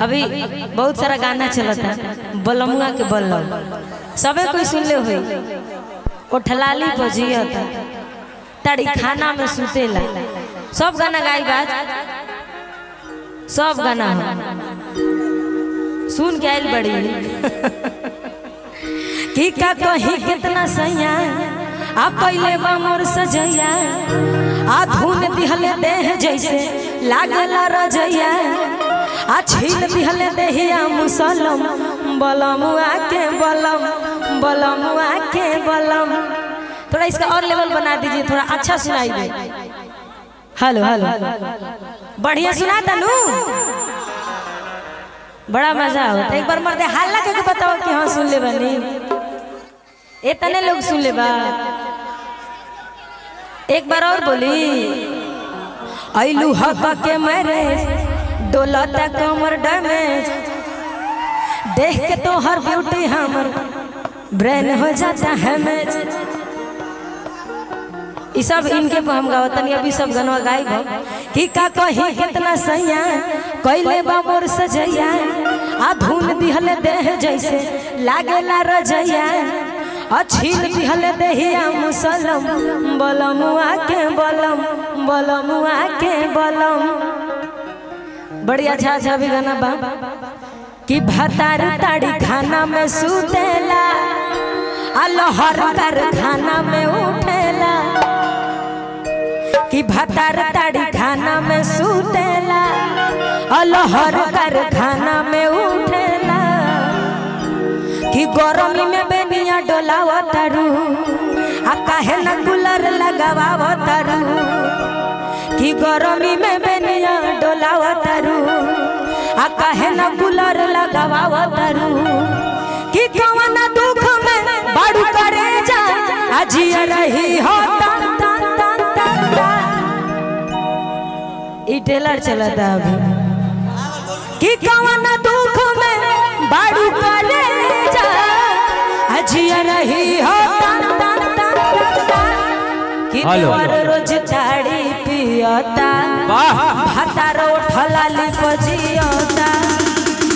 अभी बहुत सारा गाना चलता बलमुआ के बल्लम सबे कोई सुन ले हुई कोठलाली बजियता तड़ी खाना में सुतेला सब गाना गाई बाज सब गाना हो सुन के आइल बड़ी कि का कही कितना सैया आ पहले बा मोर सजैया आ धुन दिहले देह जैसे लागला रजैया आ छील दिहले देहिया मुसलम बलमुआ के बलम बलमुआ के बलम। थोड़ा इसका और लेवल बना दीजिए, थोड़ा अच्छा सुनाई दे। हेलो हेलो बढ़िया सुना तनु बड़ा मजा होता। एक बार मर्दे हल्ला करके बताओ कि हाँ सुन ले बनी इतने लोग सुन ले बा। एक बार और बोली आइलू हक के मेरे डोलता कमर डैमेज देख के तो हर ब्यूटी हमर ब्रेन हो जाता है मैच। ये सब इनके पर हम गावतनी अभी सब गनवा गाई भो कि का कही कितना सैया कइले बा मोर सजैया आ धुन दिहले देह जैसे लागेला रजैया आ छील दिहले देहिया मुसलम बलमुआ के बलम बलमुआ के बलम। बड़ी अच्छा अच्छा भी गाना बा कि भतार ताड़ी खाना में सुतेला आ लहर कर खाना में उठेला कि भतार ताड़ी खाना में सुतेला आ लहर कर खाना में उठेला कि गरमी में बेनिया डोलावतारू आ काहे न कूलर लगावतारू कि गरमी में बेनिया डोलावतारू आ काहे न कूलर लगावतारू कि कौन दुख में बाड़ू करे जा अजिया रही हो तन तन तन तन। ई टेलर चलता अभी कि कौन दुख में बाड़ू करे जा अजिया रही हो तन तन तन तन। कि देवर रोज ताड़ी पियता भातारो ठलाली बजियता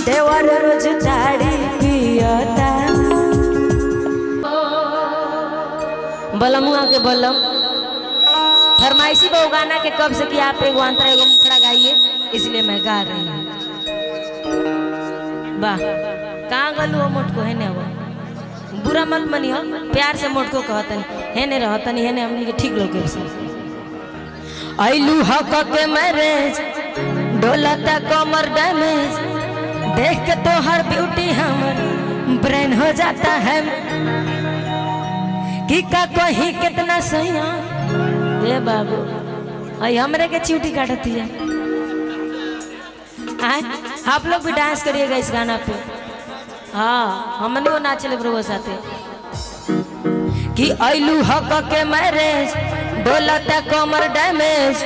देवर रोज ताड़ी पियता बलमुआ के बलम। फरमाइशी बहु गाना के कब से कि आप एगो अंतरा एगो मुखड़ा गाइए इसलिए मैं गा रही हूँ। वाह कहाँ गलू हो मोटको है ने वो बुरा मत मनियो प्यार से मोटको कहतन है ने रहतन है ने हमनी के ठीक लोग से आइलू हक के मैरिज डोलता कमर डैमेज देख के तो हर ब्यूटी हमर ब्रेन हो जाता है कि का कही कितना सैया ये बाबू आई हमरे के चीटी काटती है। आप लोग भी डांस करिएगा इस गाना पे। हाँ हमने वो नाचले प्रभु साथे कि आइलू हक के मैरिज डोलता कमर डैमेज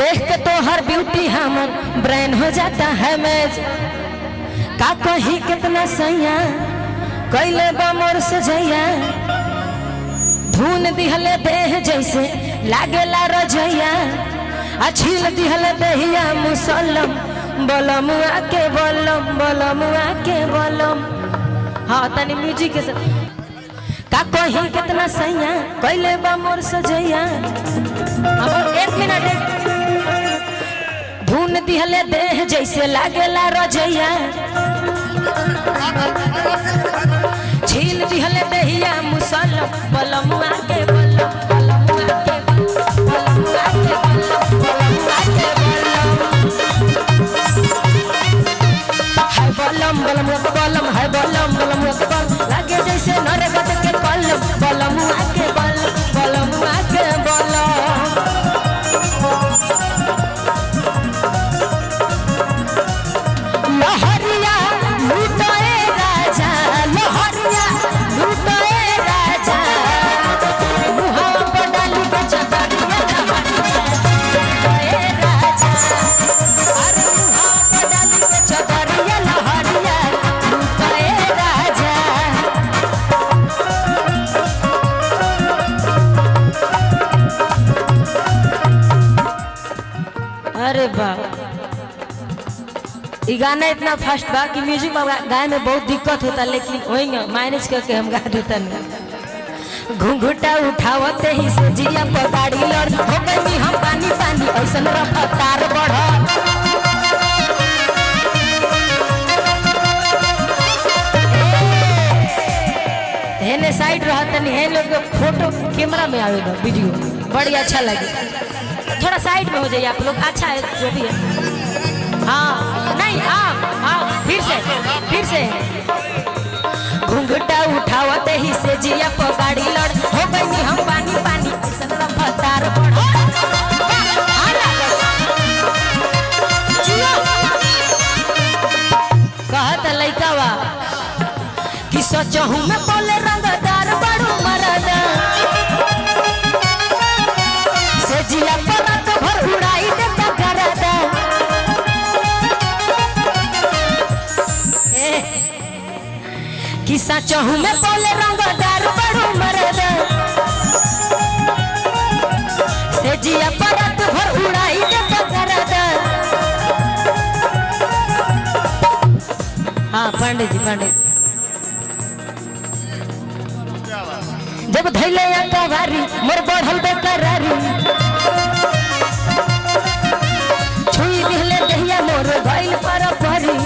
देख के तो हर ब्यूटी हमर ब्रेन हो जाता है मैच। का कही कितना सैया कइले बा मोर सजैया धुन दिहले देह जैसे लागेला रजैया आ छील दिहले देहिया मुसलम बलमुआ के बलम बलमुआ के बलम। हाँ तनी म्यूजिक के साथ का कही कितना सैया कइले बा मोर सजैया एक मिनट धुन दिहले देह जैसे लागेला रजैया छील दिहले देहिया मुसलम बलमुआ के बलम बलमुआ के बलमुआ के बलम बलमुआ के बलम है बलम बलमुआ के बलम लागे जैसे नरगट के कलम बलमुआ के बलम बलमुआ के बलम। लहरिया लूटोए राजा लहरिया लूटोए राजा ये गाना इतना फास्ट बा कि म्यूजिक गाय में बहुत दिक्कत होता, लेकिन वही मैनेज करके हम गा देता नहीं। घुंघुटा उठावते ही से जिया पगाड़ी लड़ हो गई हम पानी पानी ऐसन रफ्तार बढ़। हेने साइड रहता नहीं है लोग फोटो कैमरा में आवेगा वीडियो बड़ी अच्छा लगे। थोड़ा साइड में हो जाइए आप लोग, अच्छा है जो भी है। हाँ नहीं आप फिर से घुंघटा उठावते ही से जिया पगाड़ी लड़ हो गई हम पानी पानी रफ्तार बढ़। कहत लइकावा कि सचहू में बोले रंगदार बड़ू मरदा से जिया पर भर उड़ाई देता करदा। कि सचहू में बोले रंगदार बड़ू मरदा से जिया पर भर उड़ाई देता करदा। हाँ पंडित जी पंडित जब धैले कवारी मोर बढ़ल बेकरारी छुई दिहले दहिया मोर गइल पर परी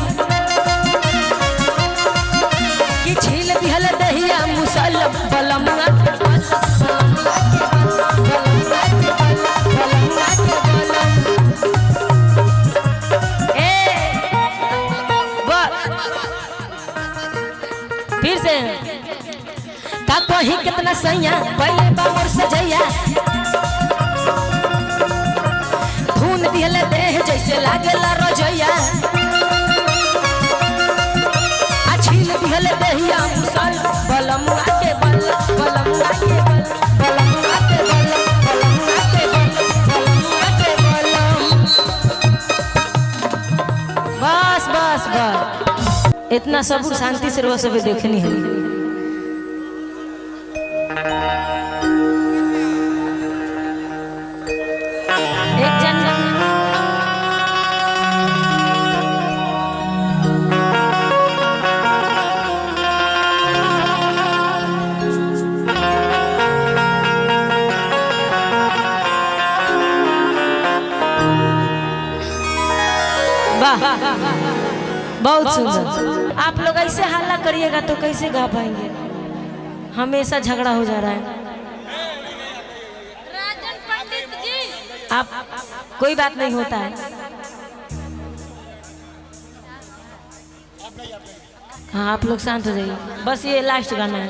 कि छील दिहले दहिया मुसल बलमुआ फिर से का कहीं कितना सैया पहले बामर सजैया धुन दिहले देह जैसे लागेला रजैया आ छील दिहले दहिया मुसल बलमुआ के बल बलमुआ के बल बलमुआ के बल बलमुआ के बल बलमुआ के बल। बस बस बस इतना सबूर शांति से रोज सब देखनी है। एक जन वाह बहुत सुंदर। आप लोग ऐसे हल्ला करिएगा तो कैसे गा पाएंगे, हमेशा झगड़ा हो जा रहा है। आप कोई बात नहीं होता है। हाँ आप लोग शांत हो जाइए, बस ये लास्ट गाना है।